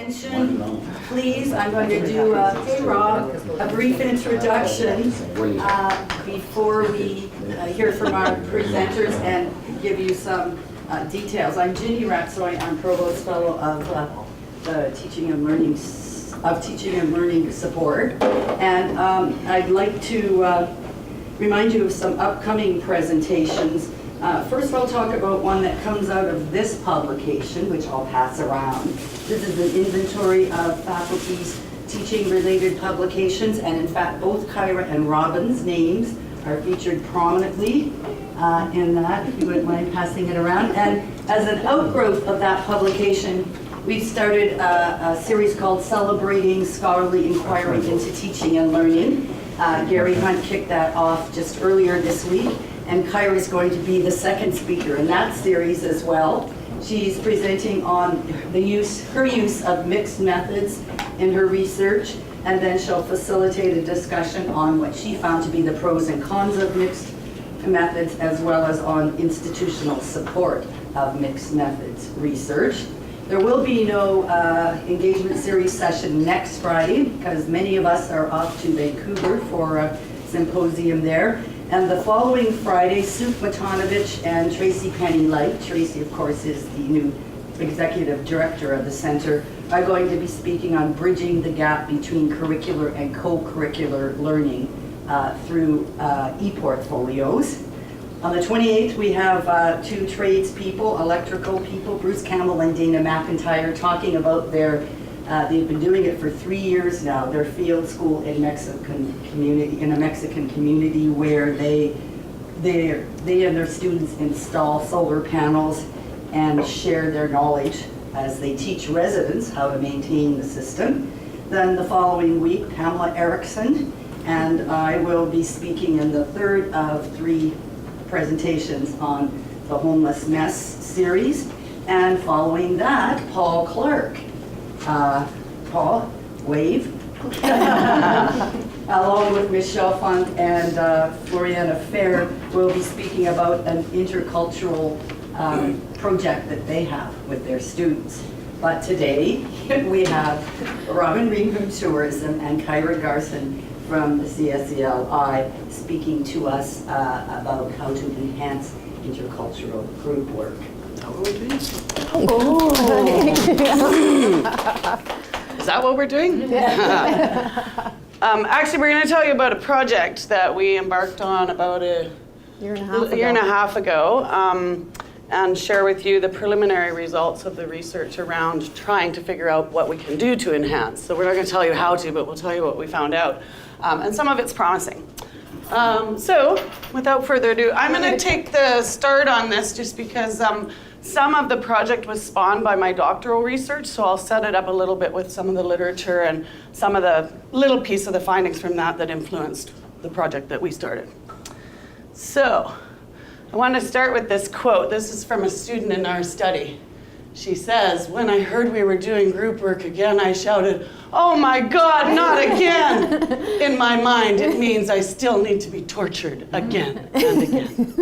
attention, please. I'm going to do, hey Rob, a brief introduction before we hear from our presenters and give you some details. I'm Ginny Ratsoy. I'm Provost Fellow of the Teaching and Learning Support. And I'd like to remind you of some upcoming presentations. First, I'll talk about one that comes out of this publication, which I'll pass around. This is an inventory of faculty's teaching-related publications, and in fact, both Kyra and Robin's names are featured prominently in that, if you wouldn't mind passing it around. And as an outgrowth of that publication, we've started a series called Celebrating Scholarly Inquiry into Teaching and Learning. Gary Hunt kicked that off just earlier this week. And Kyra is going to be the second speaker in that series as well. She's presenting on her use of mixed methods in her research, and then she'll facilitate a discussion on what she found to be the pros and cons of mixed methods, as well as on institutional support of mixed methods research. There will be no engagement series session next Friday, because many of us are off to Vancouver for a symposium there. And the following Friday, Sue Matanovich and Tracy Penny-Light, Tracy, of course, is the new executive director of the center, are going to be speaking on bridging the gap between curricular and co-curricular learning through e-portfolios. On the 28th, we have two tradespeople, electrical people, Bruce Campbell and Dana McIntyre, talking about their they've been doing it for 3 years now, their field school in a Mexican community where they and their students install solar panels and share their knowledge as they teach residents how to maintain the system. Then the following week, Pamela Erickson and I will be speaking in the third of 3 presentations on the Homeless Mess series. And following that, Paul Clark. Paul, wave. Along with Michelle Funk and Floriana Fair, will be speaking about an intercultural project that they have with their students. But today, we have Robin Reid from Tourism and Kyra Garson from the CSELI speaking to us about how to enhance intercultural group work. Oh. Is that what we're doing? Yeah. Actually, we're going to tell you about a project that we embarked on about a year and a half ago, and share with you the preliminary results of the research around trying to figure out what we can do to enhance. So we're not going to tell you how to, but we'll tell you what we found out. And some of it's promising. So without further ado, I'm going to take the start on this just because some of the project was spawned by my doctoral research, so I'll set it up a little bit with some of the literature and some of the little piece of the findings from that influenced the project that we started. So I want to start with this quote. This is from a student in our study. She says, "When I heard we were doing group work again, I shouted, 'Oh my God, not again!' In my mind, it means I still need to be tortured again and again."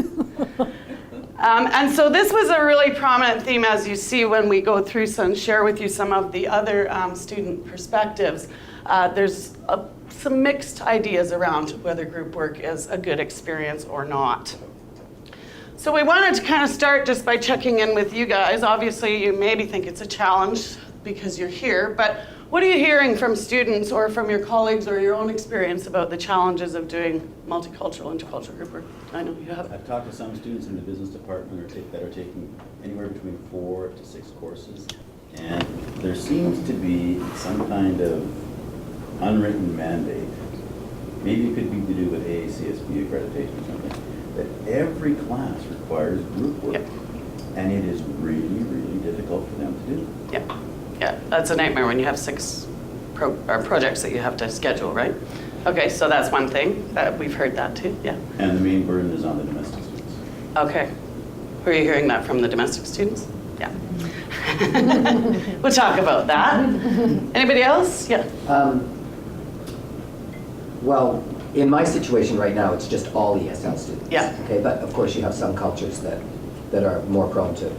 And so this was a really prominent theme, as you see when we go through and share with you some of the other student perspectives. There's some mixed ideas around whether group work is a good experience or not. So we wanted to kind of start just by checking in with you guys. Obviously, you maybe think it's a challenge because you're here, but what are you hearing from students or from your colleagues or your own experience about the challenges of doing multicultural, intercultural group work? I know you have. I've talked to some students in the business department that are taking anywhere between 4 to 6 courses, and there seems to be some kind of unwritten mandate. Maybe it could be to do with AACSB accreditation or something, that every class requires group work, Yep. and it is really, really difficult for them to do. Yep. Yeah, that's a nightmare when you have 6 projects that you have to schedule, right? Okay, so that's one thing. We've heard that too, yeah. And the main burden is on the domestic students. Okay. Are you hearing that from the domestic students? Yeah. We'll talk about that. Anybody else? Yeah. Well, in my situation right now, it's just all ESL students. Yeah. Okay, but of course you have some cultures that are more prone to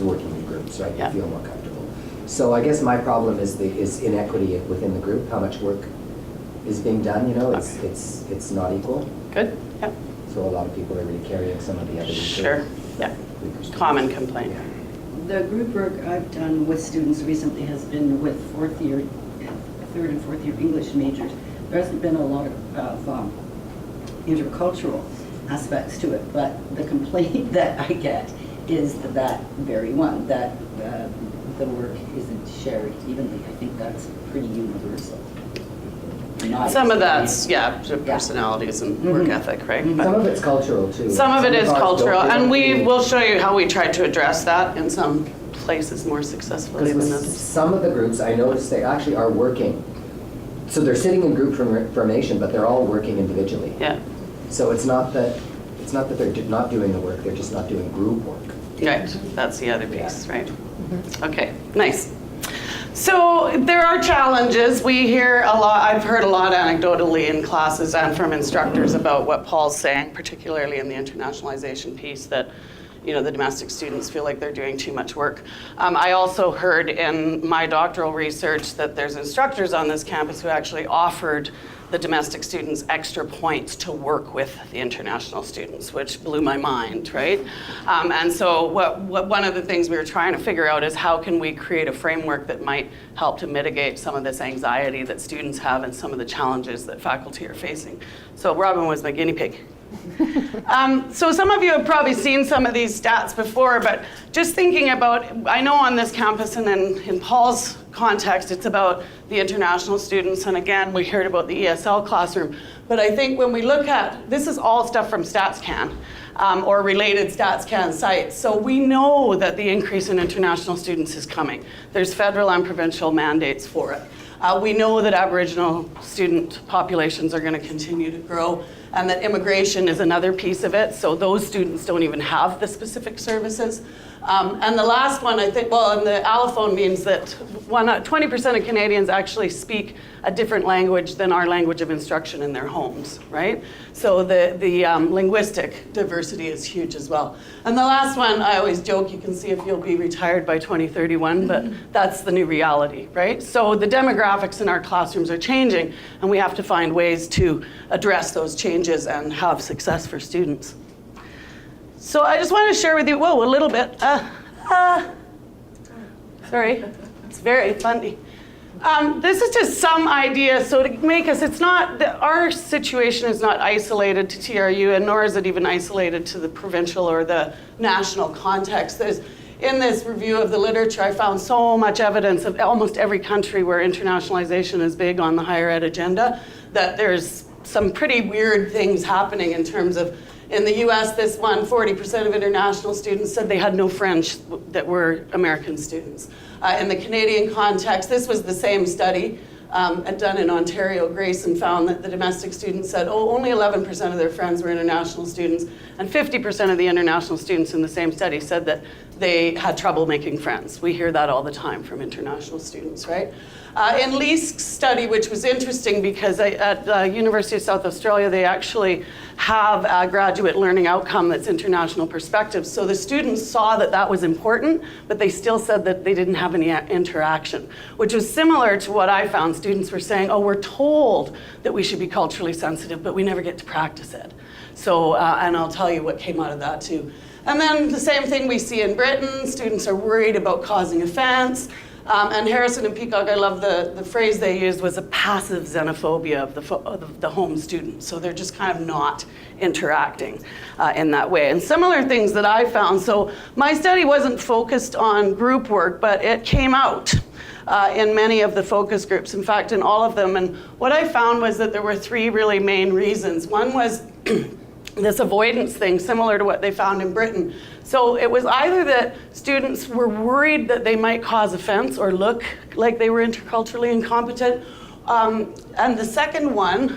working in groups, right? Yeah. You feel more comfortable. So I guess my problem is inequity within the group, how much work is being done, you know, it's not equal. Good, yeah. So a lot of people are really carrying some of the other. Sure, yeah. Common complaint. The group work I've done with students recently has been with third and fourth year English majors. There hasn't been a lot of intercultural aspects to it, but the complaint that I get is that very one, that the work isn't shared evenly. I think that's pretty universal. Some of that's, personalities and work ethic, right? But Some of it's cultural too. some of it is ours cultural, don't and we really- will show you how we tried to address that in some places more successfully than Because others. some of the groups, I noticed they actually are working. So they're sitting in group formation, but they're all working individually. Yeah, So it's not that they're not doing the work, they're just not doing group work. right, that's the other piece, right? Okay, nice. So there are challenges. We hear a lot, I've heard a lot anecdotally in classes and from instructors about what Paul's saying, particularly in the internationalization piece, that the domestic students feel like they're doing too much work. I also heard in my doctoral research that there's instructors on this campus who actually offered the domestic students extra points to work with the international students, which blew my mind, right? And so one of the things we were trying to figure out is how can we create a framework that might help to mitigate some of this anxiety that students have and some of the challenges that faculty are facing. So Robin was my guinea pig. So some of you have probably seen some of these stats before, but just thinking about, I know on this campus and in Paul's context, it's about the international students, and again, we heard about the ESL classroom, but I think when we look at, this is all stuff from StatsCan, or related StatsCan sites, so we know that the increase in international students is coming. There's federal and provincial mandates for it. We know that Aboriginal student populations are going to continue to grow, and that immigration is another piece of it, so those students don't even have the specific services. And the last one, I think, and the allophone means that 20% of Canadians actually speak a different language than our language of instruction in their homes, right? So the linguistic diversity is huge as well. And the last one, I always joke, you can see if you'll be retired by 2031, but that's the new reality, right? So the demographics in our classrooms are changing, and we have to find ways to address those changes and have success for students. So I just want to share with you, a little bit. Sorry, it's very funny. This is just some idea, so to make us, our situation is not isolated to TRU, and nor is it even isolated to the provincial or the national context. In this review of the literature, I found so much evidence of almost every country where internationalization is big on the higher ed agenda, that there's some pretty weird things happening in terms of, in the US, 40% of international students said they had no friends that were American students. In the Canadian context, this was the same study done in Ontario. Grayson found that the domestic students said, only 11% of their friends were international students, and 50% of the international students in the same study said that they had trouble making friends. We hear that all the time from international students, right? In Leask's study, which was interesting because at the University of South Australia, they actually have a graduate learning outcome that's international perspective. So the students saw that that was important, but they still said that they didn't have any interaction, which was similar to what I found. Students were saying, we're told that we should be culturally sensitive, but we never get to practice it. So, and I'll tell you what came out of that too. And then the same thing we see in Britain. Students are worried about causing offense. And Harrison and Peacock, I love the phrase they used was a passive xenophobia of the home student. So they're just kind of not interacting in that way. And similar things that I found. So my study wasn't focused on group work, but it came out in many of the focus groups. In fact, in all of them. And what I found was that there were three really main reasons. One was this avoidance thing, similar to what they found in Britain. So it was either that students were worried that they might cause offense or look like they were interculturally incompetent. And the second one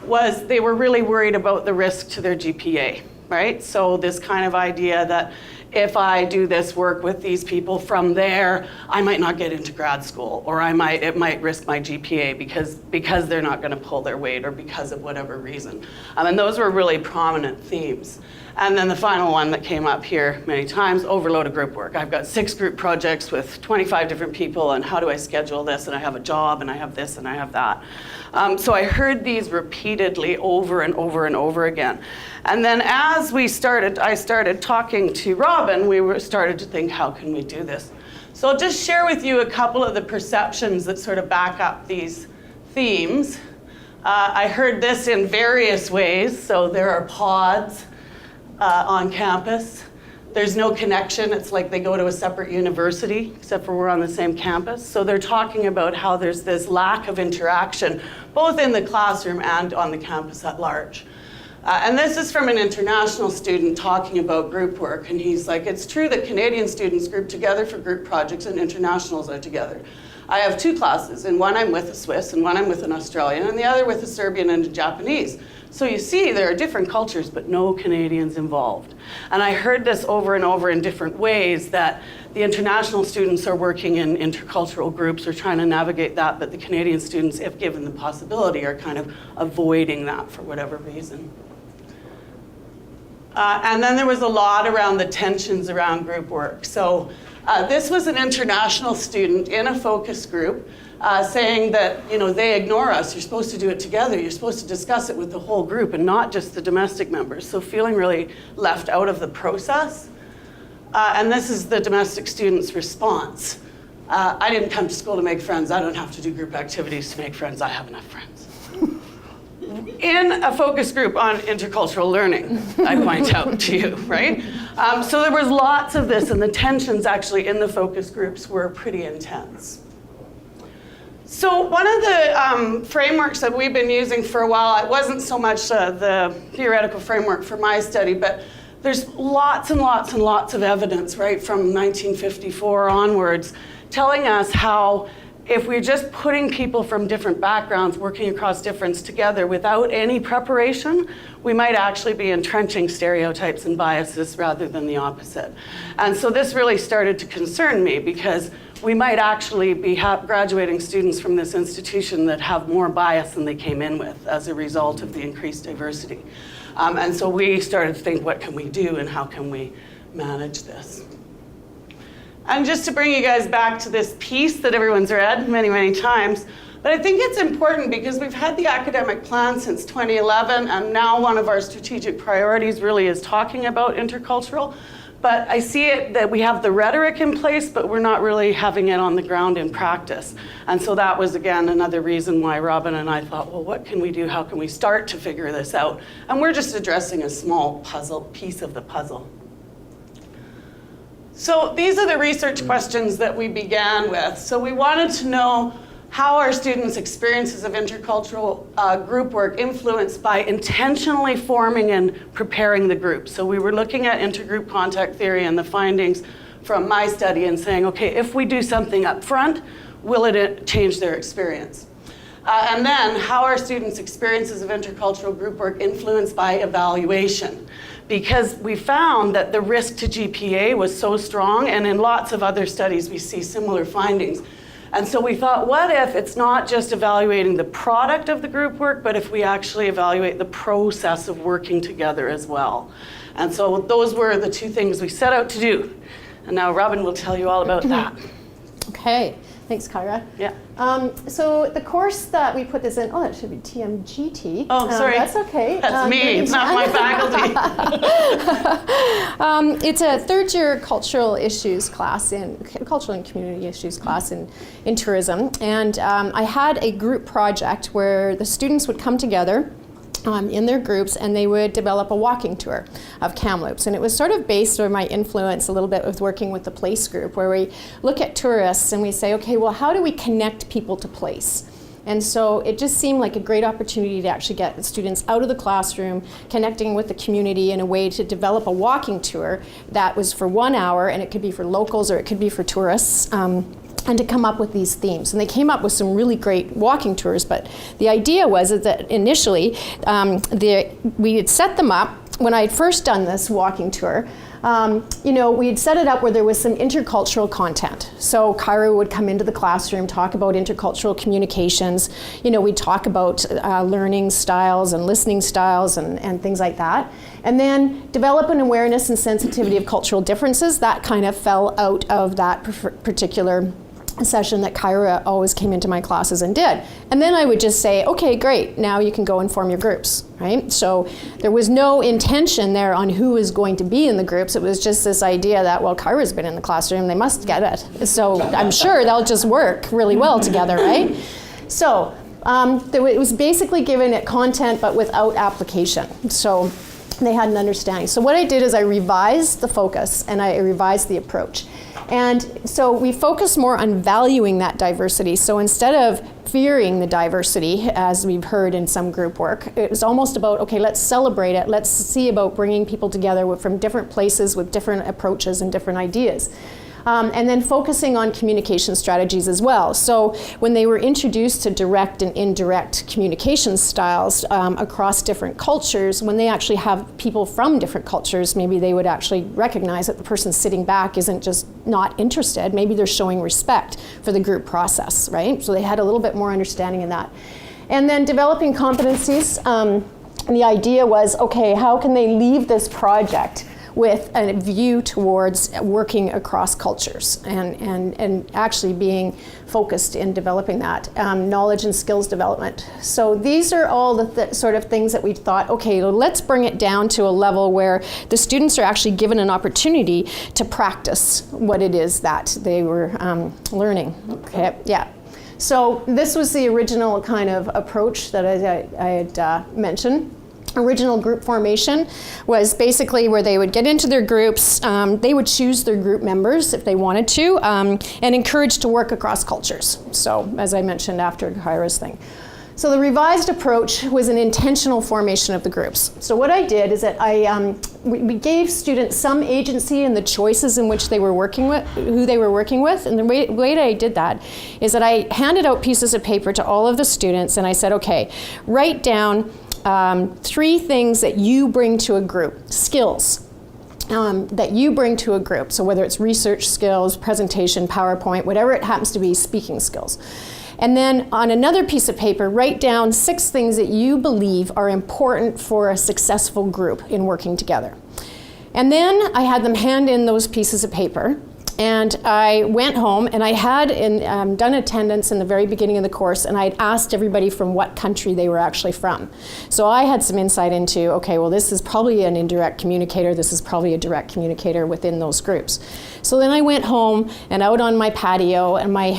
was they were really worried about the risk to their GPA, right? So this kind of idea that if I do this work with these people from there, I might not get into grad school, or it might risk my GPA because they're not going to pull their weight or because of whatever reason. And those were really prominent themes. And then the final one that came up here many times, overload of group work. I've got 6 group projects with 25 different people, and how do I schedule this? And I have a job, and I have this, and I have that. So I heard these repeatedly over and over and over again. And then as I started talking to Robin, we started to think, how can we do this? So I'll just share with you a couple of the perceptions that sort of back up these themes. I heard this in various ways. So there are pods on campus. There's no connection. It's like they go to a separate university, except for we're on the same campus. So they're talking about how there's this lack of interaction, both in the classroom and on the campus at large. And this is from an international student talking about group work. And he's like, it's true that Canadian students group together for group projects and internationals are together. I have 2 classes. In one I'm with a Swiss, and one I'm with an Australian, and the other with a Serbian and a Japanese. So you see, there are different cultures, but no Canadians involved. And I heard this over and over in different ways, that the international students are working in intercultural groups or trying to navigate that, but the Canadian students, if given the possibility, are kind of avoiding that for whatever reason. And then there was a lot around the tensions around group work. So this was an international student in a focus group saying that, they ignore us. You're supposed to do it together. You're supposed to discuss it with the whole group and not just the domestic members. So feeling really left out of the process. And this is the domestic student's response. I didn't come to school to make friends. I don't have to do group activities to make friends. I have enough friends. In a focus group on intercultural learning, I point out to you, right? So there was lots of this, and the tensions actually in the focus groups were pretty intense. So one of the frameworks that we've been using for a while, it wasn't so much the theoretical framework for my study, but there's lots and lots and lots of evidence, right, from 1954 onwards, telling us how if we're just putting people from different backgrounds working across difference together without any preparation, we might actually be entrenching stereotypes and biases rather than the opposite. And so this really started to concern me, because we might actually be graduating students from this institution that have more bias than they came in with as a result of the increased diversity. And so we started to think, what can we do and how can we manage this? And just to bring you guys back to this piece that everyone's read many, many times, but I think it's important because we've had the academic plan since 2011, and now one of our strategic priorities really is talking about intercultural. But I see it that we have the rhetoric in place, but we're not really having it on the ground in practice. And so that was, again, another reason why Robin and I thought, well, what can we do? How can we start to figure this out? And we're just addressing a small piece of the puzzle. So these are the research questions that we began with. So we wanted to know how our students' experiences of intercultural group work influenced by intentionally forming and preparing the group. So we were looking at intergroup contact theory and the findings from my study and saying, okay, if we do something up front, will it change their experience? And then how are students' experiences of intercultural group work influenced by evaluation? Because we found that the risk to GPA was so strong, and in lots of other studies we see similar findings. And so we thought, what if it's not just evaluating the product of the group work, but if we actually evaluate the process of working together as well? And so those were the 2 things we set out to do. And now Robin will tell you all about that. Okay, thanks, Kyra. Yeah. So the course that we put this in, that should be TMGT. Oh, sorry. That's okay. That's me, it's not my faculty. It's a 3rd year cultural issues class cultural and community issues class in tourism. And I had a group project where the students would come together in their groups, and they would develop a walking tour of Kamloops. And it was sort of based on my influence a little bit with working with the place group, where we look at tourists and we say, okay, well, how do we connect people to place? And so it just seemed like a great opportunity to actually get the students out of the classroom, connecting with the community in a way to develop a walking tour that was for 1 hour, and it could be for locals or it could be for tourists. And to come up with these themes. And they came up with some really great walking tours, but the idea was that initially we had set them up. When I had first done this walking tour, you know, we'd set it up where there was some intercultural content. So Kyra would come into the classroom, talk about intercultural communications. You know, we'd talk about learning styles and listening styles and things like that. And then develop an awareness and sensitivity of cultural differences. That kind of fell out of that particular session that Kyra always came into my classes and did. And then I would just say, okay, great, now you can go and form your groups, right? So there was no intention there on who was going to be in the groups. It was just this idea that, well, Kyra's been in the classroom, they must get it. So I'm sure they'll just work really well together, right? So it was basically given it content but without application. So they had an understanding. So what I did is I revised the focus and I revised the approach. And so we focus more on valuing that diversity. So instead of fearing the diversity, as we've heard in some group work, it was almost about, okay, let's celebrate it. Let's see about bringing people together from different places with different approaches and different ideas. And then focusing on communication strategies as well. So when they were introduced to direct and indirect communication styles across different cultures, when they actually have people from different cultures, maybe they would actually recognize that the person sitting back isn't just not interested, maybe they're showing respect for the group process, right? So they had a little bit more understanding in that. And then developing competencies, and the idea was, okay, how can they leave this project with a view towards working across cultures and actually being focused in developing that. Knowledge and skills development. So these are all the sort of things that we thought, okay, well, let's bring it down to a level where the students are actually given an opportunity to practice what it is that they were learning. Okay, yeah. So this was the original kind of approach that I had mentioned. Original group formation was basically where they would get into their groups, they would choose their group members if they wanted to, and encourage to work across cultures. So as I mentioned after Kyra's thing. So the revised approach was an intentional formation of the groups. So what I did is that we gave students some agency in the choices in which they were working with, who they were working with. And the way that I did that is that I handed out pieces of paper to all of the students and I said, okay, write down 3 things that you bring to a group, skills that you bring to a group. So whether it's research skills, presentation, PowerPoint, whatever it happens to be, speaking skills. And then on another piece of paper, write down 6 things that you believe are important for a successful group in working together. And then I had them hand in those pieces of paper. And I went home and I had done attendance in the very beginning of the course and I'd asked everybody from what country they were actually from. So I had some insight into, okay, well this is probably an indirect communicator, this is probably a direct communicator within those groups. So then I went home and out on my patio and my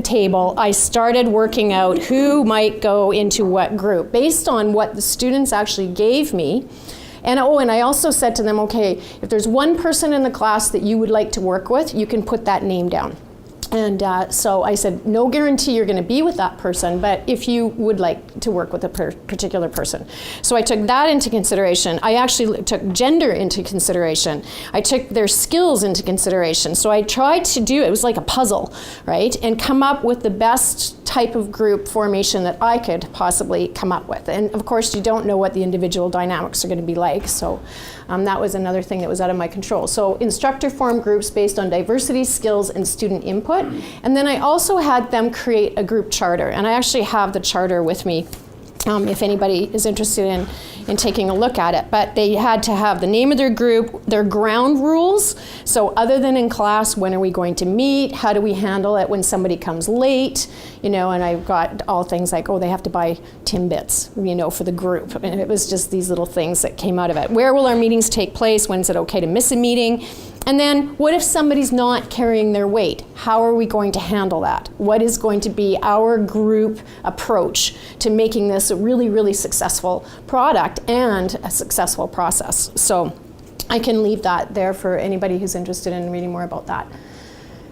table, I started working out who might go into what group based on what the students actually gave me. And I also said to them, okay, if there's one person in the class that you would like to work with, you can put that name down. And so I said, no guarantee you're going to be with that person, but if you would like to work with a particular person. So I took that into consideration. I actually took gender into consideration. I took their skills into consideration. So I tried to do, it was like a puzzle, right? And come up with the best type of group formation that I could possibly come up with. And of course, you don't know what the individual dynamics are going to be like. So that was another thing that was out of my control. So instructor formed groups based on diversity, skills, and student input. And then I also had them create a group charter. And I actually have the charter with me if anybody is interested in taking a look at it. But they had to have the name of their group, their ground rules. So other than in class, when are we going to meet? How do we handle it when somebody comes late? You know, and I've got all things like, oh, they have to buy Timbits, you know, for the group. And it was just these little things that came out of it. Where will our meetings take place? When is it okay to miss a meeting? And then what if somebody's not carrying their weight? How are we going to handle that? What is going to be our group approach to making this a really, really successful product and a successful process? So I can leave that there for anybody who's interested in reading more about that.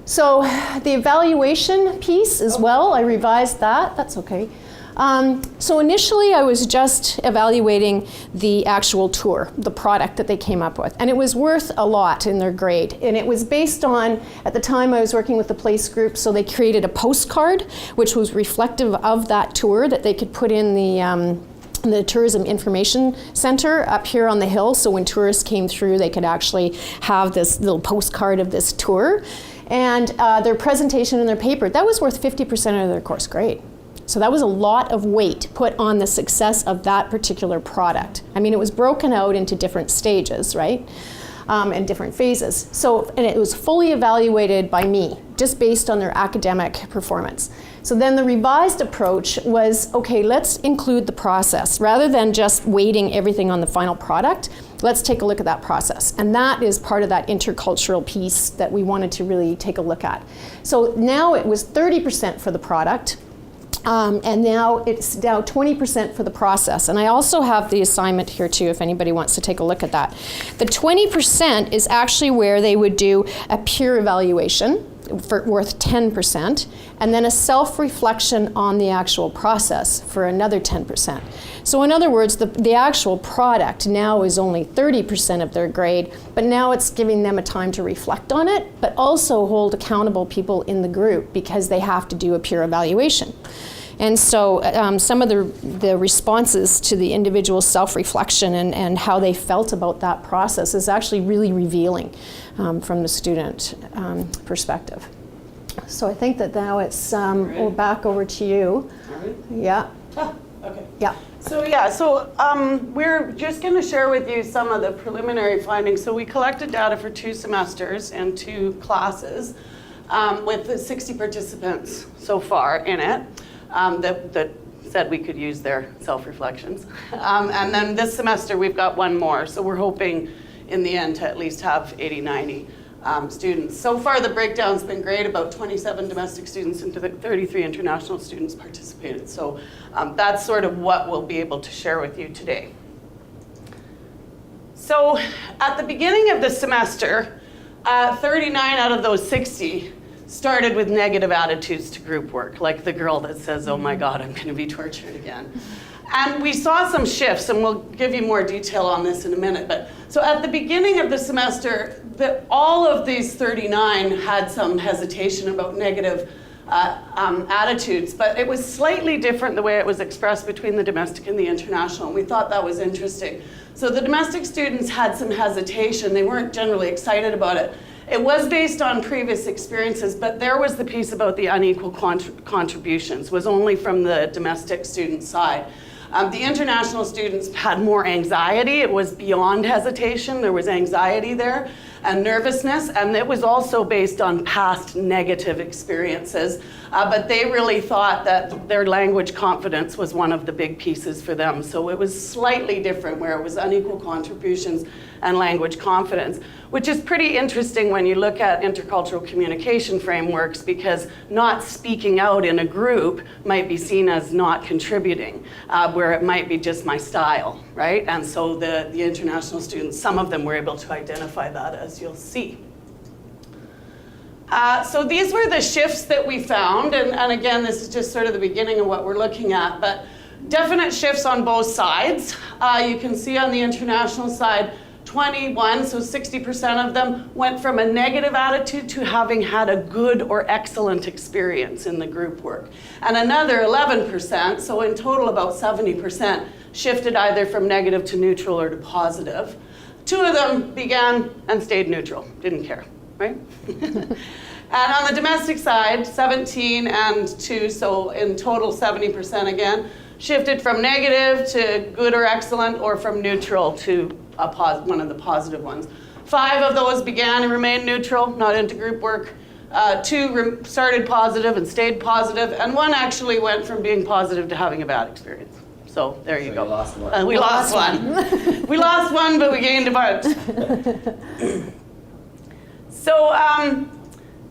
So the evaluation piece as well, I revised that. That's okay. So initially I was just evaluating the actual tour, the product that they came up with. And it was worth a lot in their grade. And it was based on, at the time I was working with the place group, so they created a postcard which was reflective of that tour that they could put in the the Tourism Information Center up here on the hill. So when tourists came through, they could actually have this little postcard of this tour. And their presentation in their paper, that was worth 50% of their course grade. So that was a lot of weight put on the success of that particular product. I mean, it was broken out into different stages, right? And different phases. So, and it was fully evaluated by me, just based on their academic performance. So then the revised approach was, okay, let's include the process. Rather than just weighting everything on the final product, let's take a look at that process. And that is part of that intercultural piece that we wanted to really take a look at. So now it was 30% for the product, and now it's now 20% for the process. And I also have the assignment here too, if anybody wants to take a look at that. The 20% is actually where they would do a peer evaluation worth 10%, and then a self-reflection on the actual process for another 10%. So in other words, the actual product now is only 30% of their grade, but now it's giving them a time to reflect on it, but also hold accountable people in the group because they have to do a peer evaluation. And so some of the responses to the individual self-reflection and how they felt about that process is actually really revealing from the student perspective. So I think that now it's we're back over to you. Yeah. Okay. Yeah. So we're just going to share with you some of the preliminary findings. So we collected data for 2 semesters and 2 classes with the 60 participants so far in it. That said we could use their self-reflections. And then this semester we've got 1 more, so we're hoping in the end to at least have 80, 90 students. So far the breakdown's been great, about 27 domestic students and 33 international students participated. So that's sort of what we'll be able to share with you today. So at the beginning of the semester, 39 out of those 60 started with negative attitudes to group work, like the girl that says, oh my God, I'm going to be tortured again. And we saw some shifts, and we'll give you more detail on this in a minute. But so at the beginning of the semester, all of these 39 had some hesitation about negative attitudes, but it was slightly different the way it was expressed between the domestic and the international, and we thought that was interesting. So the domestic students had some hesitation. They weren't generally excited about it. It was based on previous experiences, but there was the piece about the unequal contributions, was only from the domestic student side. The international students had more anxiety. It was beyond hesitation. There was anxiety there and nervousness, and it was also based on past negative experiences. But they really thought that their language confidence was one of the big pieces for them. So it was slightly different, where it was unequal contributions and language confidence, which is pretty interesting when you look at intercultural communication frameworks, because not speaking out in a group might be seen as not contributing, where it might be just my style, right? And so the international students, some of them were able to identify that, as you'll see. So these were the shifts that we found, and again, this is just sort of the beginning of what we're looking at, but definite shifts on both sides. You can see on the international side, 21, so 60% of them went from a negative attitude to having had a good or excellent experience in the group work. And another 11%, so in total about 70%, shifted either from negative to neutral or to positive. 2 of them began and stayed neutral, didn't care, right? And on the domestic side, 17 and 2, so in total 70% again, shifted from negative to good or excellent, or from neutral to one of the positive ones. 5 of those began and remained neutral, not into group work. 2 started positive and stayed positive, and 1 actually went from being positive to having a bad experience. So there you go. You lost one. We lost one. We lost 1, but we gained a bunch. So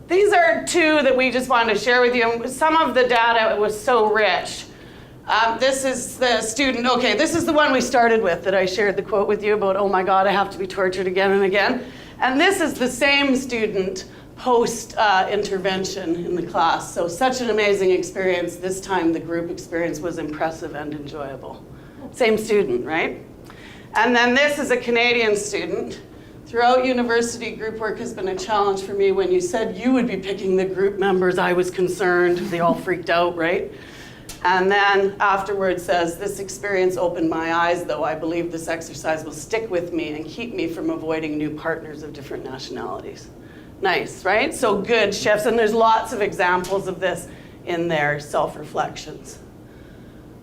these are 2 that we just wanted to share with you. And some of the data was so rich. This is the student, okay, this is the one we started with that I shared the quote with you about, oh my God, I have to be tortured again and again. And this is the same student post-intervention in the class. So such an amazing experience. This time the group experience was impressive and enjoyable. Same student, right? And then this is a Canadian student. Throughout university, group work has been a challenge for me. When you said you would be picking the group members, I was concerned. They all freaked out, right? And then afterwards says, this experience opened my eyes, though I believe this exercise will stick with me and keep me from avoiding new partners of different nationalities. Nice, right? So good shifts, and there's lots of examples of this in their self-reflections.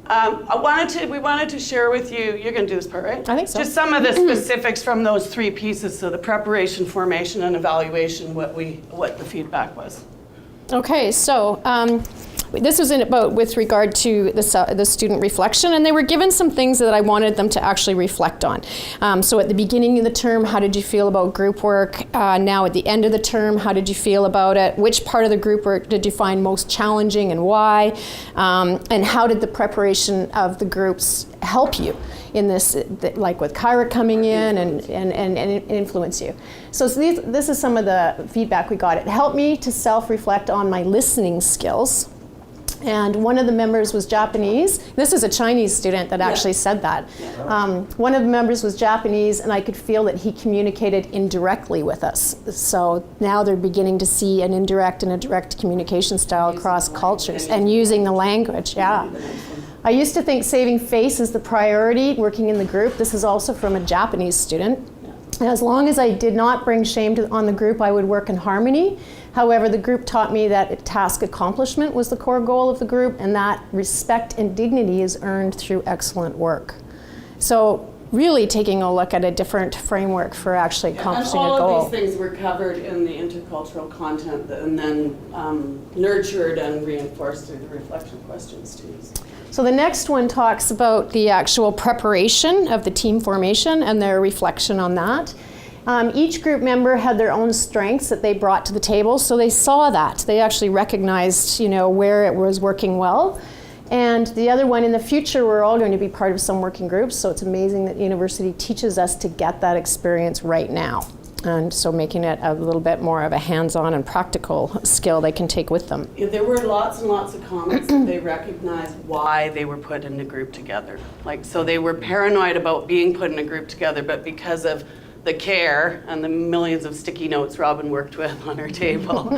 We wanted to share with you, you're going to do this part, right? I think so. Just some of the specifics from those 3 pieces, so the preparation, formation, and evaluation, what the feedback was. Okay, so this was with regard to the student reflection, and they were given some things that I wanted them to actually reflect on. So at the beginning of the term, how did you feel about group work? Now at the end of the term, how did you feel about it? Which part of the group work did you find most challenging and why? And how did the preparation of the groups help you in this, like with Kyra coming in and influence you? So this is some of the feedback we got. It helped me to self-reflect on my listening skills. And one of the members was Japanese. This is a Chinese student that actually said that. One of the members was Japanese, and I could feel that he communicated indirectly with us. So now they're beginning to see an indirect and a direct communication style across cultures and using the language, yeah. I used to think saving face is the priority working in the group. This is also from a Japanese student. As long as I did not bring shame on the group, I would work in harmony. However, the group taught me that task accomplishment was the core goal of the group, and that respect and dignity is earned through excellent work. So really taking a look at a different framework for actually accomplishing a goal. And all of these things were covered in the intercultural content and then nurtured and reinforced through the reflection questions too. So the next one talks about the actual preparation of the team formation and their reflection on that. Each group member had their own strengths that they brought to the table, so they saw that. They actually recognized, where it was working well. And the other one, in the future, we're all going to be part of some working groups, so it's amazing that university teaches us to get that experience right now. And so making it a little bit more of a hands-on and practical skill they can take with them. Yeah, there were lots and lots of comments that they recognized why they were put in a group together. So they were paranoid about being put in a group together, but because of the care and the millions of sticky notes Robin worked with on her table,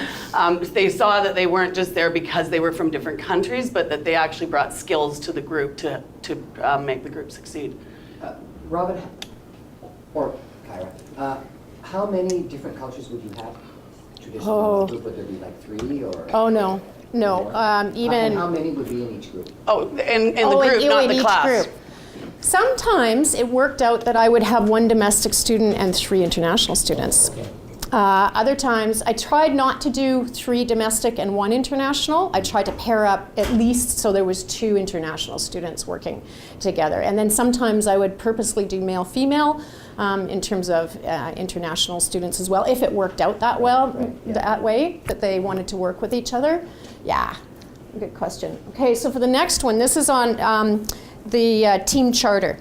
they saw that they weren't just there because they were from different countries, but that they actually brought skills to the group to make the group succeed. Robin, or Kyra, how many different cultures would you have traditionally in a group? Would there be like 3 or? Oh, no. And how many would be in each group? Oh, in the group, not the class. Group. Sometimes it worked out that I would have 1 domestic student and 3 international students. Okay. Other times, I tried not to do 3 domestic and 1 international. I tried to pair up at least so there was 2 international students working together. And then sometimes I would purposely do male-female in terms of international students as well, if it worked out that that way, that they wanted to work with each other. Yeah, good question. Okay, so for the next one, this is on the team charter.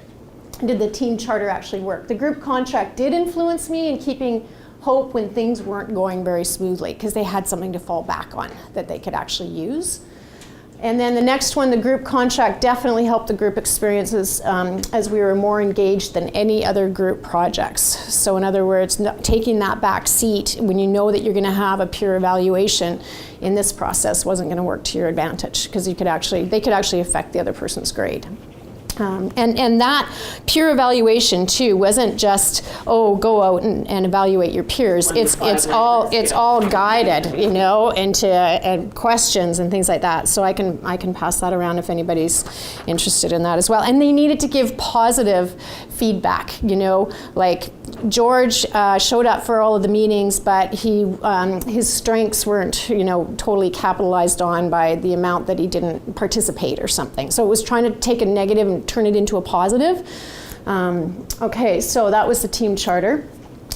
Did the team charter actually work? The group contract did influence me in keeping hope when things weren't going very smoothly, because they had something to fall back on that they could actually use. And then the next one, the group contract definitely helped the group experiences as we were more engaged than any other group projects. So in other words, taking that back seat when you know that you're going to have a peer evaluation in this process wasn't going to work to your advantage, because they could actually affect the other person's grade. And that peer evaluation too wasn't just, go out and evaluate your peers. It's all guided, into questions and things like that. So I can pass that around if anybody's interested in that as well. And they needed to give positive feedback. Like George showed up for all of the meetings, but his strengths weren't totally capitalized on by the amount that he didn't participate or something. So it was trying to take a negative and turn it into a positive. Okay, so that was the team charter.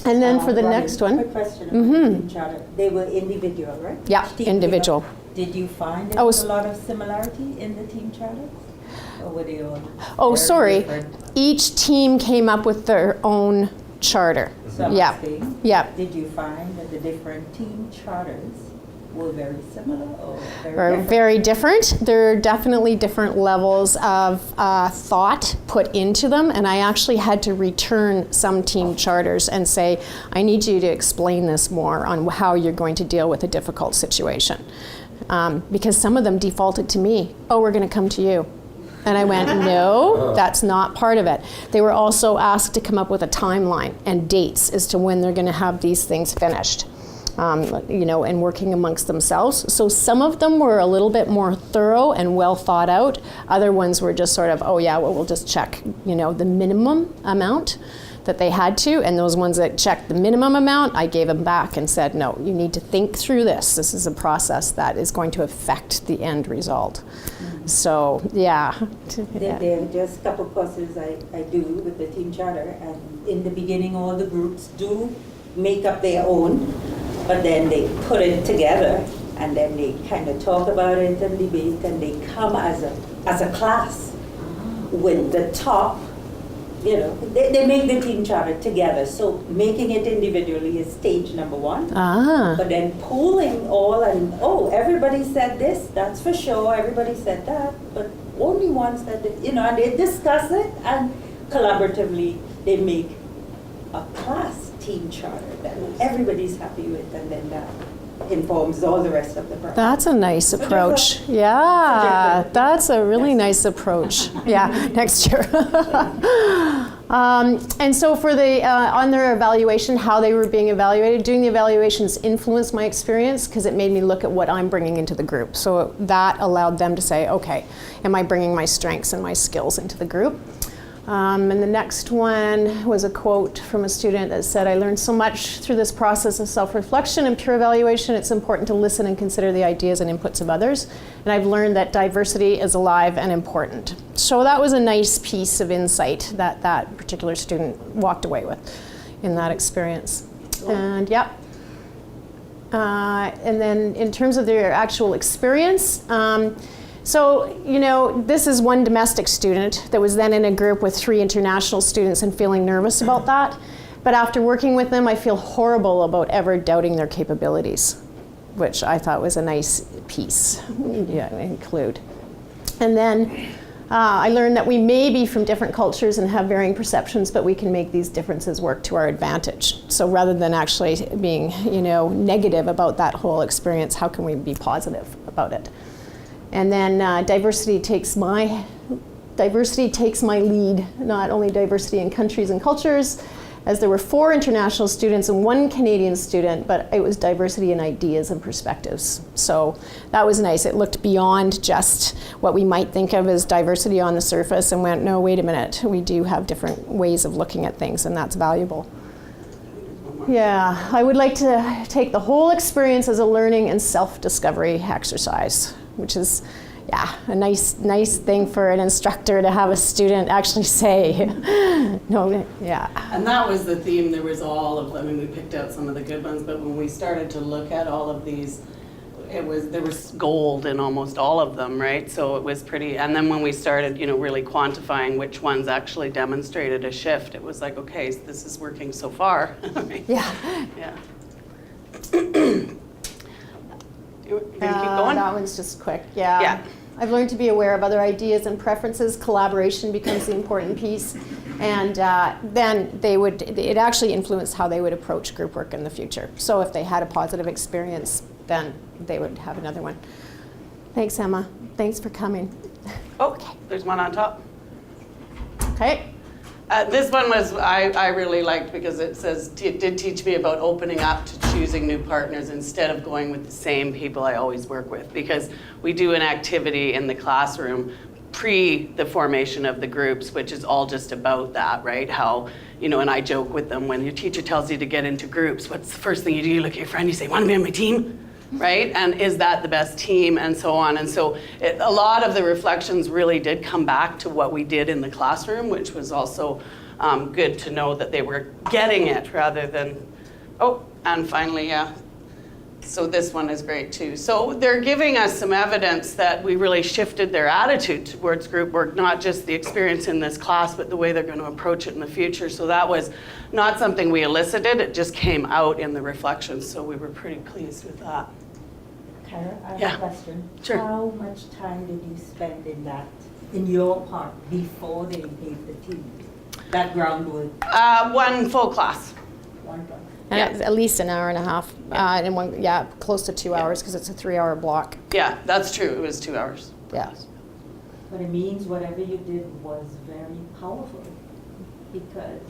And then for the Robin, next one. Quick question on the team charter. They were individual, right? Yeah, individual. Did you find there was a lot of similarity in the team charters? Or were they all very different? Each team came up with their own charter. So I'm Yeah. asking, Yeah. Did you find that the different team charters were very similar or very Are different? very different. There are definitely different levels of thought put into them, and I actually had to return some team charters and say, I need you to explain this more on how you're going to deal with a difficult situation. because some of them defaulted to me. Oh, we're going to come to you. And I went, no, that's not part of it. They were also asked to come up with a timeline and dates as to when they're going to have these things finished, and working amongst themselves. So some of them were a little bit more thorough and well thought out. Other ones were just sort of, oh yeah, well, we'll just check, the minimum amount that they had to. And those ones that checked the minimum amount, I gave them back and said, no, you need to think through this. This is a process that is going to affect the end result. So, yeah. There are just a couple of courses I do with the team charter, and in the beginning all the groups do make up their own, but then they put it together and then they kind of talk about it and debate, and they come as a class with the top, they make the team charter together. So making it individually is stage number one. But then pooling all and, everybody said this, that's for sure, everybody said that, but only one said it, and they discuss it, and collaboratively they make a class team charter that everybody's happy with, and then that informs all the rest of the program. That's a nice approach. Yeah, that's a really nice approach. Yeah, next year. And so for the on their evaluation, how they were being evaluated, doing the evaluations influenced my experience because it made me look at what I'm bringing into the group. So that allowed them to say, okay, am I bringing my strengths and my skills into the group? And the next one was a quote from a student that said, I learned so much through this process of self-reflection and peer evaluation. It's important to listen and consider the ideas and inputs of others. And I've learned that diversity is alive and important. So that was a nice piece of insight that that particular student walked away with in that experience. And yeah. And then in terms of their actual experience, so, this is one domestic student that was then in a group with 3 international students and feeling nervous about that. But after working with them, I feel horrible about ever doubting their capabilities, which I thought was a nice piece to include. And then I learned that we may be from different cultures and have varying perceptions, but we can make these differences work to our advantage. So rather than actually being, negative about that whole experience, how can we be positive about it? And then diversity takes my lead, not only diversity in countries and cultures, as there were 4 international students and 1 Canadian student, but it was diversity in ideas and perspectives. So that was nice. It looked beyond just what we might think of as diversity on the surface and went, no, wait a minute, we do have different ways of looking at things, and that's valuable. Yeah, I would like to take the whole experience as a learning and self-discovery exercise, which is, a nice thing for an instructor to have a student actually say. No, yeah. And that was the theme. There was all of them, and we picked out some of the good ones, but when we started to look at all of these, there was gold in almost all of them, right? So it was pretty, and then when we started, really quantifying which ones actually demonstrated a shift, it was like, okay, so this is working so far. Right? Yeah. Yeah. You're gonna keep going? That one's just quick, yeah. Yeah. I've learned to be aware of other ideas and preferences. Collaboration becomes the important piece. And then it actually influenced how they would approach group work in the future. So if they had a positive experience, then they would have another one. Thanks, Emma. Thanks for coming. Oh, there's one on top. Okay. This one was I really liked because it says it did teach me about opening up to choosing new partners instead of going with the same people I always work with, because we do an activity in the classroom pre the formation of the groups, which is all just about that, right? How, and I joke with them, when your teacher tells you to get into groups, what's the first thing you do? You look at your friend, you say, want to be on my team? Right? And is that the best team, and so on. And so a lot of the reflections really did come back to what we did in the classroom, which was also good to know that they were getting it rather than, and finally, yeah. So this one is great too. So they're giving us some evidence that we really shifted their attitude towards group work, not just the experience in this class, but the way they're going to approach it in the future. So that was not something we elicited, it just came out in the reflections. So we were pretty pleased with that. Kyra, I have Yeah. a question. Sure. How much time did you spend in your part, before they made the team? That groundwork, 1 full class. one part. And it's at least an hour and a half, and one, close to 2 hours because it's a 3-hour block. Yeah, that's true. It was 2 hours. Yeah. But it means whatever you did was very powerful because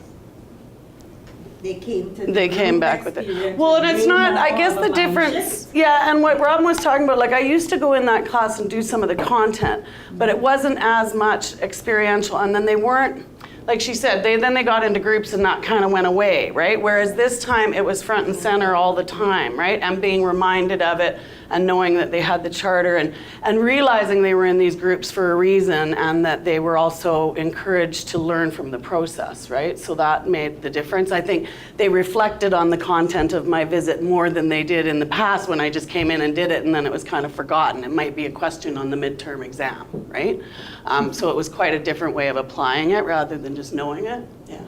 they came back with it. Well, and it's not, I guess the difference, and what Rob was talking about, like I used to go in that class and do some of the content, but it wasn't as much experiential, and then they weren't, like she said, then they got into groups and that kind of went away, right? Whereas this time it was front and center all the time, right? And being reminded of it and knowing that they had the charter and realizing they were in these groups for a reason and that they were also encouraged to learn from the process, right? So that made the difference. I think they reflected on the content of my visit more than they did in the past when I just came in and did it and then it was kind of forgotten. It might be a question on the midterm exam, right? So it was quite a different way of applying it rather than just knowing it, yeah.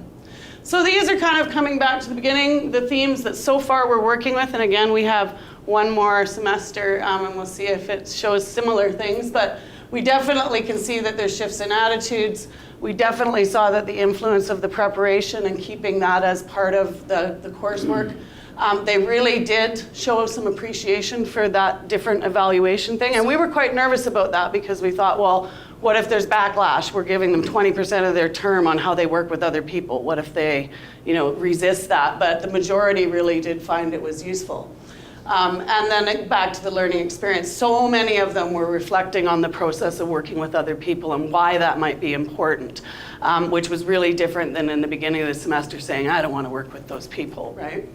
So these are kind of coming back to the beginning, the themes that so far we're working with, and again, we have one more semester, and we'll see if it shows similar things, but we definitely can see that there's shifts in attitudes. We definitely saw that the influence of the preparation and keeping that as part of the coursework. They really did show some appreciation for that different evaluation thing, and we were quite nervous about that because we thought, well, what if there's backlash? We're giving them 20% of their term on how they work with other people. What if they, resist that? But the majority really did find it was useful. And then back to the learning experience. So many of them were reflecting on the process of working with other people and why that might be important, which was really different than in the beginning of the semester saying, I don't want to work with those people, right?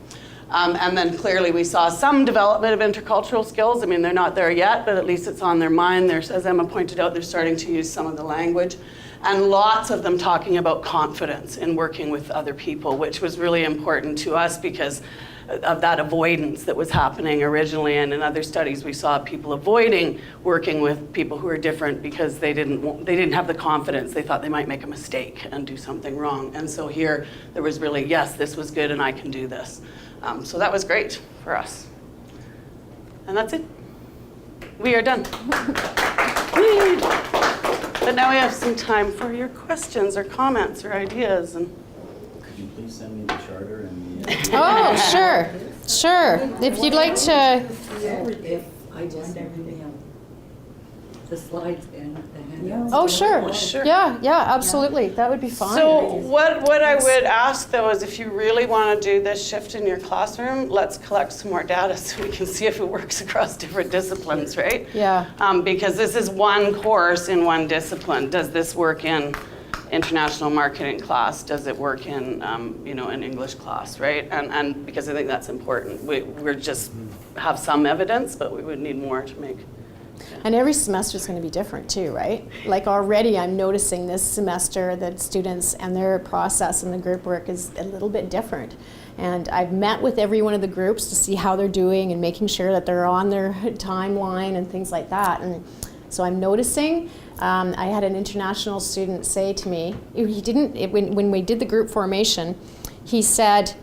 And then clearly we saw some development of intercultural skills. I mean, they're not there yet, but at least it's on their mind. There's, as Emma pointed out, they're starting to use some of the language. And lots of them talking about confidence in working with other people, which was really important to us because of that avoidance that was happening originally. And in other studies, we saw people avoiding working with people who are different because they didn't have the confidence. They thought they might make a mistake and do something wrong. And so here, there was really, yes, this was good and I can do this. So that was great for us. And that's it. We are done. But now we have some time for your questions or comments or ideas. And could you please send me the charter and the... Oh, sure. If you'd like to... If I just the slides and the handouts. Oh, sure. Sure. Yeah, absolutely. That would be fine. So what I would ask, though, is if you really want to do this shift in your classroom, let's collect some more data so we can see if it works across different disciplines, right? Yeah. Because this is one course in one discipline. Does this work in international marketing class? Does it work in, an English class, right? And because I think that's important. We're just have some evidence, but we would need more to make. And every semester is going to be different too, right? Like already I'm noticing this semester that students and their process and the group work is a little bit different. And I've met with every one of the groups to see how they're doing and making sure that they're on their timeline and things like that. And so I'm noticing, I had an international student say to me, when we did the group formation, he said,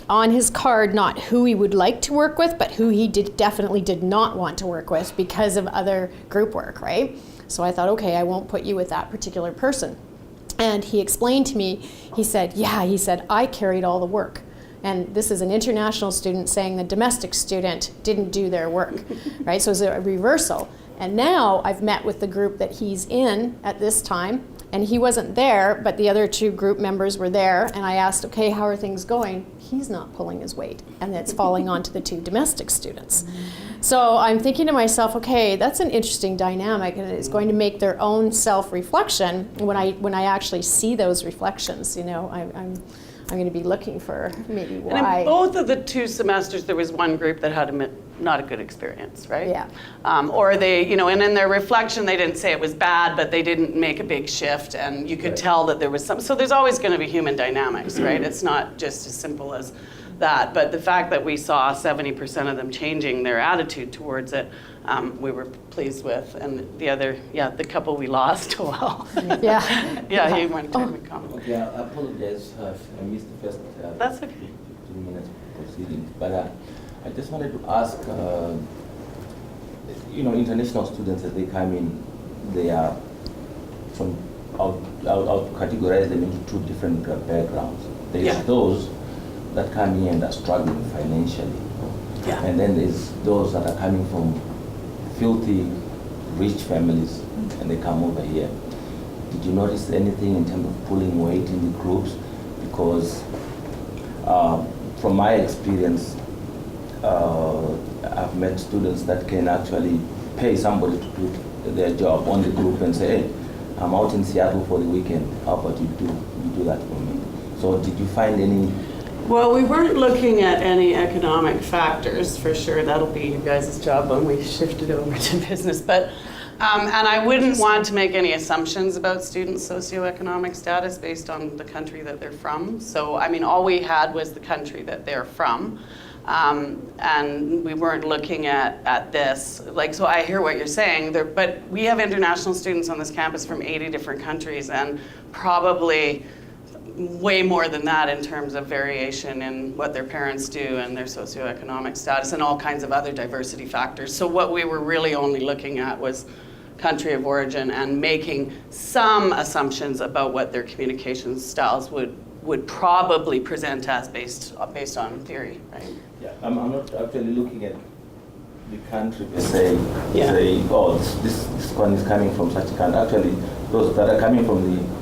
on his card, not who he would like to work with, but who he definitely did not want to work with because of other group work, right? So I thought, okay, I won't put you with that particular person. And he explained to me, he said, I carried all the work. And this is an international student saying the domestic student didn't do their work, right? So it's a reversal. And now I've met with the group that he's in at this time, and he wasn't there, but the other two group members were there, and I asked, okay, how are things going? He's not pulling his weight, and it's falling onto the two domestic students. So I'm thinking to myself, okay, that's an interesting dynamic, and it's going to make their own self-reflection when I actually see those reflections. I'm going to be looking for maybe why. And in both of the 2 semesters, there was one group that had not a good experience, right? Yeah. Or they, and in their reflection, they didn't say it was bad, but they didn't make a big shift, and you could tell that there was some. So there's always going to be human dynamics, right? It's not just as simple as that. But the fact that we saw 70% of them changing their attitude towards it, we were pleased with. And the couple we lost, well. Yeah. He wanted to make a comment. Okay, I apologize. I missed the first That's okay. 15 minutes proceedings. But I just wanted to ask, international students as they come in, they are I'll categorize them into 2 different backgrounds. There's those that come here and are struggling financially. Yeah. And then there's those that are coming from filthy, rich families, and they come over here. Did you notice anything in terms of pulling weight in the groups? Because from my experience, I've met students that can actually pay somebody to do their job on the group and say, hey, I'm out in Seattle for the weekend, how about you do that for me? So did you find any? Well, we weren't looking at any economic factors for sure. That'll be you guys' job when we shift it over to business. But and I wouldn't want to make any assumptions about students' socioeconomic status based on the country that they're from. So, I mean, all we had was the country that they're from. And we weren't looking at this. Like, so I hear what you're saying, but we have international students on this campus from 80 different countries, and probably way more than that in terms of variation in what their parents do and their socioeconomic status and all kinds of other diversity factors. So what we were really only looking at was country of origin and making some assumptions about what their communication styles would probably present as based on theory, right? Yeah, I'm not actually looking at the country per se, Yeah. say, oh, this one is coming from such a country. Actually, those that are coming from the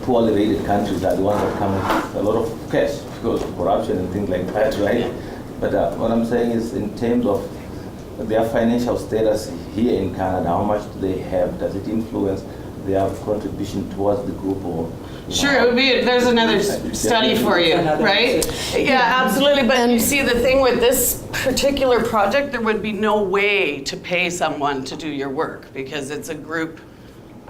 poorly rated countries are the ones that come with a lot of cash because of corruption and things like that, right? Yeah. But what I'm saying is in terms of their financial status here in Canada, how much do they have? Does it influence their contribution towards the group or? Sure, it would be, there's another study for you, right? Yeah, absolutely, but you see the thing with this particular project, there would be no way to pay someone to do your work because it's a group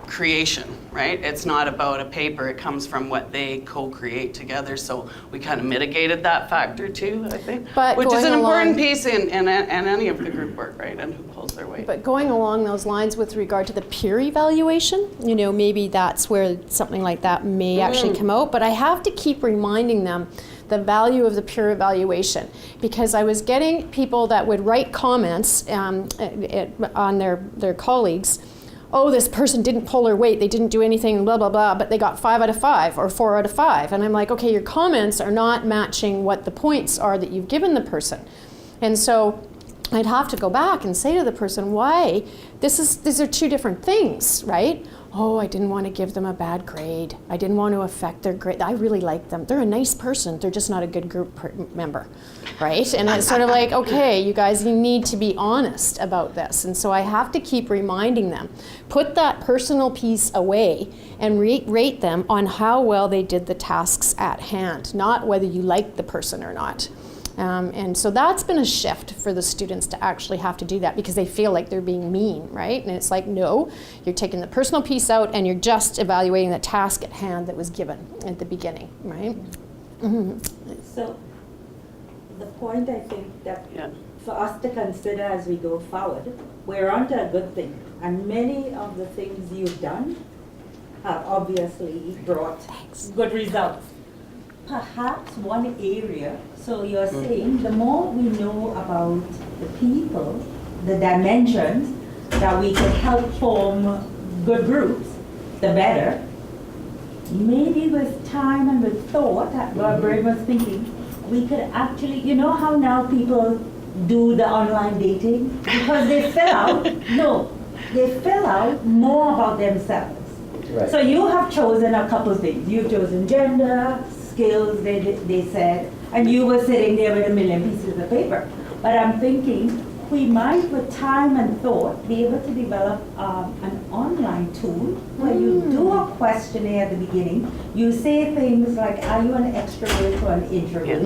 creation, right? It's not about a paper, it comes from what they co-create together, so we kind of mitigated that factor too, I think. But which is going an important along- piece in any of the group work, right? And who pulls their weight. But going along those lines with regard to the peer evaluation, you know, maybe that's where something like that may actually come out. But I have to keep reminding them the value of the peer evaluation, because I was getting people that would write comments on their colleagues. Oh, this person didn't pull their weight, they didn't do anything, blah, blah, blah, but they got 5 out of 5 or 4 out of 5. And I'm like, okay, your comments are not matching what the points are that you've given the person. And so I'd have to go back and say to the person, why? These are two different things, right? Oh, I didn't want to give them a bad grade. I didn't want to affect their grade. I really like them. They're a nice person. They're just not a good group member, right? And it's sort of like, okay, you guys, you need to be honest about this. And so I have to keep reminding them, put that personal piece away and rate them on how well they did the tasks at hand, not whether you like the person or not. And so that's been a shift for the students to actually have to do that because they feel like they're being mean, right? And it's like, no, you're taking the personal piece out and you're just evaluating the task at hand that was given at the beginning, right? Mm-hmm. So the point I think that Yeah. for us to consider as we go forward, we're onto a good thing. And many of the things you've done have obviously brought good results. Perhaps one area, so you're saying the more we know about the people, the dimensions that we could help form good groups, the better. Maybe with time and with thought, that our brain was thinking, we could actually, you know how now people do the online dating? Because they fill out more about themselves. Right. So you have chosen a couple things. You've chosen gender, skills, they said, and you were sitting there with a million pieces of paper. But I'm thinking, we might, with time and thought, be able to develop an online tool where you do a questionnaire at the beginning. You say things like, are you an extrovert or an introvert? Yeah.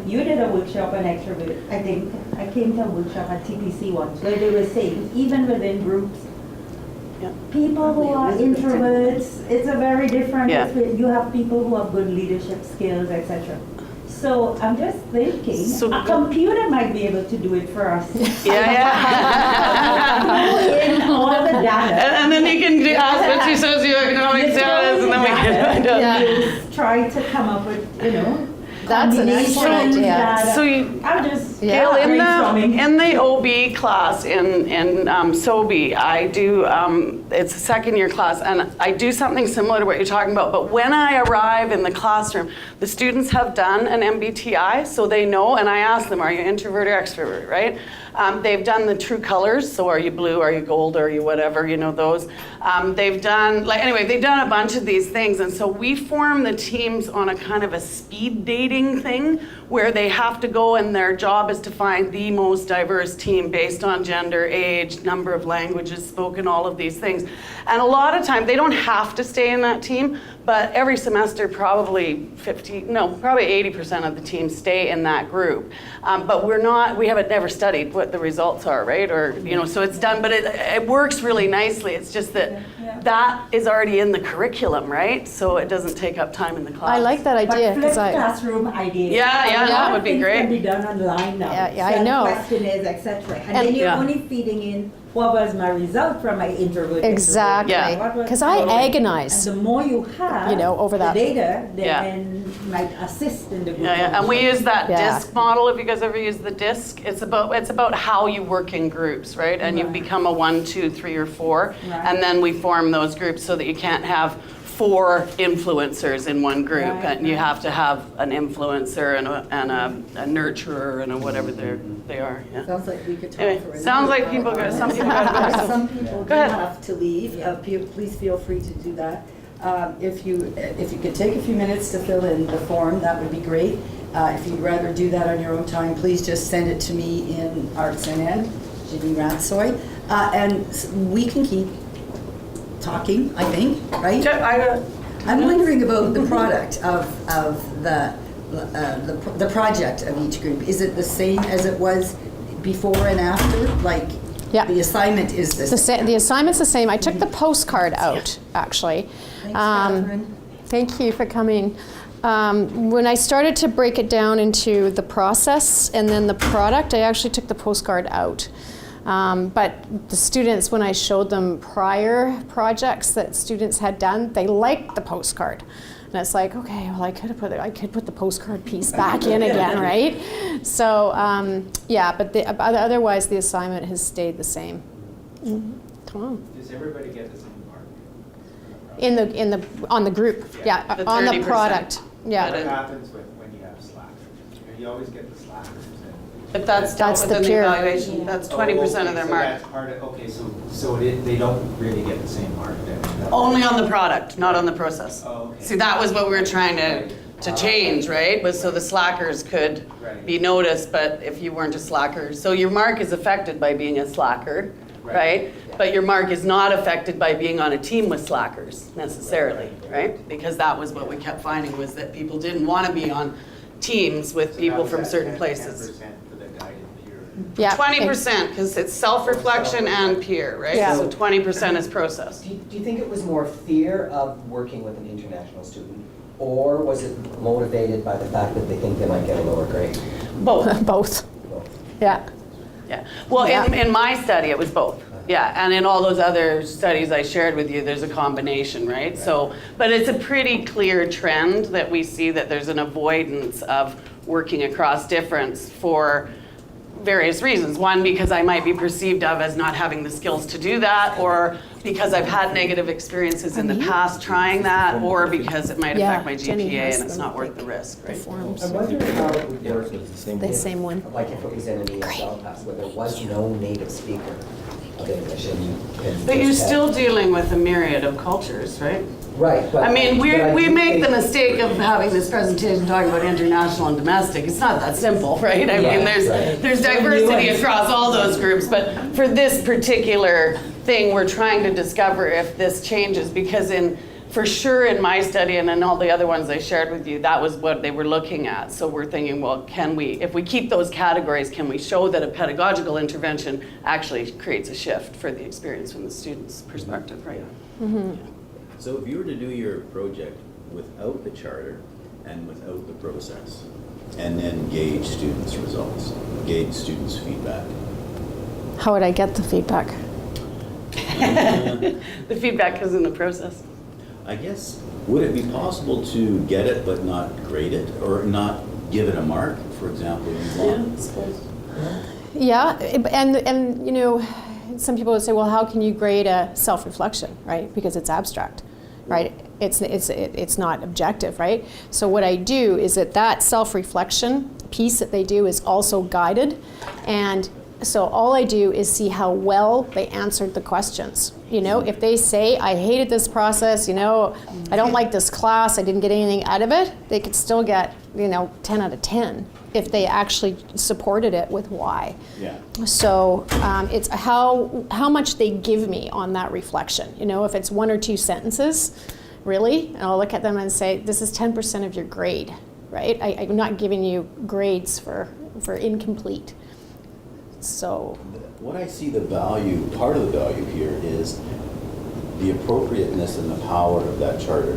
You did a workshop on extrovert. I think I came to a workshop at TPC once where they were saying, even within groups, Yeah. people who are introverts, it's a very different Yeah. experience. You have people who have good leadership skills, etc. So I'm just thinking, a computer might be able to do it for us. Yeah. In all the data. And then you can ask what's your socioeconomic status, and then we can find out. Yeah. Try to come up with, That's an excellent combinations idea. that- So you- I'm just Gail, in Brainstorming. the OB class in SOBI, I do, it's a second year class, and I do something similar to what you're talking about, but when I arrive in the classroom, the students have done an MBTI, so they know, and I ask them, are you introvert or extrovert, right? They've done the true colors, so are you blue, are you gold, are you whatever, you know, those. They've done, they've done a bunch of these things, and so we form the teams on a kind of a speed dating thing, where they have to go and their job is to find the most diverse team based on gender, age, number of languages spoken, all of these things. And a lot of time, they don't have to stay in that team, but every semester probably 80% of the teams stay in that group. But we haven't never studied what the results are, right? Or, you know, so it's done, but it works really nicely. It's just that that is already in the curriculum, right? So it doesn't take up time in the class. I like that idea. But 'cause flipped classroom idea. Yeah, that would be Things great. can be done online now. Yeah, I know. Questionnaires, etc. And And- then you're Yeah. only feeding in what was my result from my introvert. Exactly. Yeah. What was- 'Cause I agonize, And the more you have, you know, over that. the data, Yeah. then might assist in the group. Yeah, and we use that Yeah. DISC model. If you guys ever use the DISC, it's about how you work in groups, right? And you Right. become a 1, 2, 3, or 4, Right. and then we form those groups so that you can't have 4 influencers in one group, Right. and you have to have an influencer and a nurturer and a whatever they are. Yeah. Sounds like we could talk Anyway, for sounds like another people hour. got some people got Some people do Go ahead. have to leave. Please feel free to do that. If you could take a few minutes to fill in the form, that would be great. If you'd rather do that on your own time, please just send it to me in Arts and Ed, Ginny Ratsoy, and we can keep talking, I think, right? I'm wondering about the product of the project of each group. Is it the same as it was before and after? Like, Yeah. the assignment is the same? The assignment's the same. I took the postcard out, actually. Thanks, Catherine. Thank you for coming. When I started to break it down into the process and then the product, I actually took the postcard out. But the students, when I showed them prior projects that students had done, they liked the postcard. And it's like, okay, well, I could put the postcard piece back in again, right? So yeah, but otherwise the assignment has stayed the same. Tom. Does everybody get the same mark? On the group, yeah, The on the 30%. product, yeah. What happens when you have slackers? You always get the slackers. But that's dealt That's with the in the peer. evaluation. That's 20% of their so mark. That's part of, okay, so they don't really get the same mark then? Only on the product, not on the process. Oh, okay. See, that was what we were trying to change, right? Was so the slackers could Right. be noticed, but if you weren't a slacker. So your mark is affected by being a slacker, Right. right? But your mark is not affected by being on a team with slackers necessarily, right? Because that was what we kept finding, was that people didn't want to be on teams with So people that was from at certain 10% places. for the guided peer. Yeah. 20%, because it's self-reflection and peer, right? Yeah. So 20% is process. Do you think it was more fear of working with an international student, or was it motivated by the fact that they think they might get a lower grade? Both. Both, yeah. Yeah, well, Yeah. in my study, it was both. Yeah, and in all those other studies I shared with you, there's a combination, right? So, but it's a pretty clear trend that we see that there's an avoidance of working across difference for various reasons. One, because I might be perceived of as not having the skills to do that, or because I've had negative experiences in the past trying that, or because it might Yeah, affect my Jenny GPA has and it's them, not I worth the think, risk, The right? forms, I wonder how it would work the same one. like if it was in an ESL class where there was no native speaker of English and But you're just had- still dealing with a myriad of cultures, right? Right, but. I mean, but I we do make think- the mistake of having this presentation talking about international and domestic. It's not that simple, right? I mean, right. there's diversity across all those groups, but for this particular thing, we're trying to discover if this changes, because for sure in my study and in all the other ones I shared with you, that was what they were looking at. So we're thinking, well, if we keep those categories, can we show that a pedagogical intervention actually creates a shift for the experience from the student's perspective, right? So if you were to do your project without the charter and without the process, and then gauge students' results, gauge students' feedback, How would I get the feedback? The feedback is in the process. I guess, would it be possible to get it but not grade it, or not give it a mark? For example, you want Yeah, and you know, some people would say, well, how can you grade a self-reflection, right? Because it's abstract, right? It's not objective, right? So what I do is that self-reflection piece that they do is also guided, and so all I do is see how well they answered the questions. You know, if they say, I hated this process, you know, I don't like this class, I didn't get anything out of it, they could still get, you know, 10 out of 10 if they actually supported it with why. Yeah. So it's how much they give me on that reflection. You know, if it's 1 or 2 sentences, really, and I'll look at them and say, this is 10% of your grade, right? I'm not giving you grades for incomplete. So What I see the value, part of the value here is the appropriateness and the power of that charter.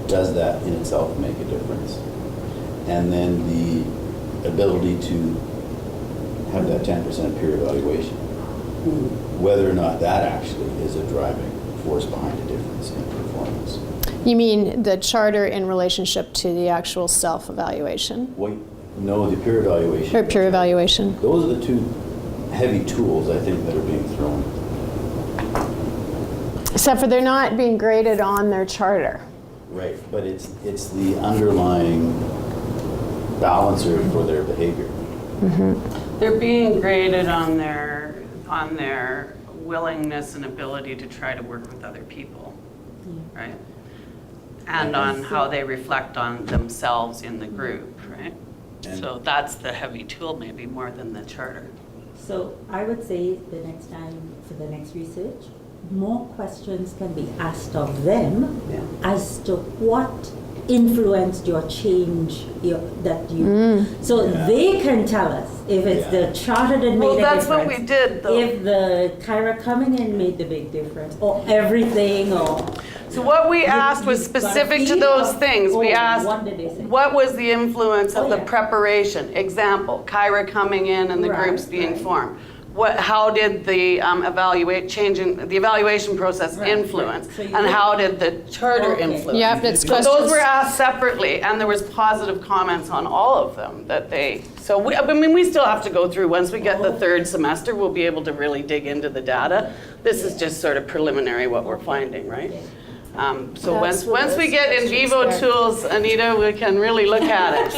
Does that in itself make a difference? And then the ability to have that 10% peer evaluation. Whether or not that actually is a driving force behind a difference in performance. you mean the charter in relationship to the actual self-evaluation? No, the peer evaluation. Or peer evaluation? Those are the two heavy tools, I think, that are being thrown. Except for they're not being graded on their charter. Right, but it's the underlying balancer for their behavior. They're being graded on their willingness and ability to try to work with other people, right? And on how they reflect on themselves in the group, right? And- So that's the heavy tool maybe more than the charter. So I would say the next time for the next research, more questions can be asked of them as to what influenced your change so they can tell us if it's the charter that made Well, a that's difference. what we did though. If the Kyra coming in made the big difference, or everything, or So what we asked was you got a specific to feel those of- things. We oh, asked, what did they say? what was the influence of Oh, the yeah. preparation? Example, Kyra coming in and the Right, groups being right. formed. How did the evaluation process Right, influence? right. So you And did- how did the charter Okay. influence? Yep, it's So questions. those were asked separately, and there was positive comments on all of them that so we still have to go through, once we get the third semester, we'll be able to really dig into the data. This is just sort of preliminary what we're finding, right? So That's once we get in vivo questions there. tools, Anita, we can really look at it.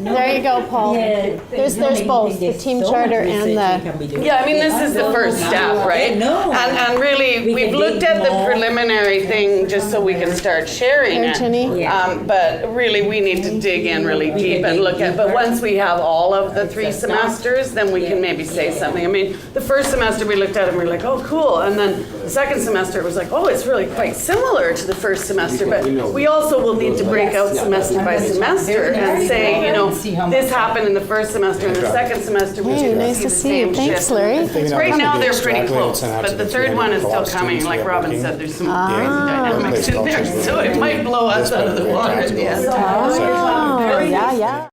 There you go, Paul. Yeah, There's both, the team charter and the, Yeah, I mean, this is the first step, right? No. And really, We we've can looked dig at the more. preliminary thing just so we can start sharing There, it. Ginny. Yeah. But really, we need to dig in really We deep can and dig look at, but deeper. once we have all of the 3 It's a start. semesters, then we can maybe say something. I mean, the first semester we looked at it and we were like, oh, cool. And then the second semester it was like, oh, it's really quite similar to the first semester. But we also will need to break out semester by semester and say, you know, this happened in the first semester and the second semester we Hey, didn't nice see to the see you. same Thanks, shift. Larry. Right now, they're pretty Extrapolate close, and have but to the get third one is together still with a lot of coming. students Like we have Robin working. said, there's some Yeah. dynamics in there, so it might blow us out of the water. This Yeah. part of the oh, yeah, yeah.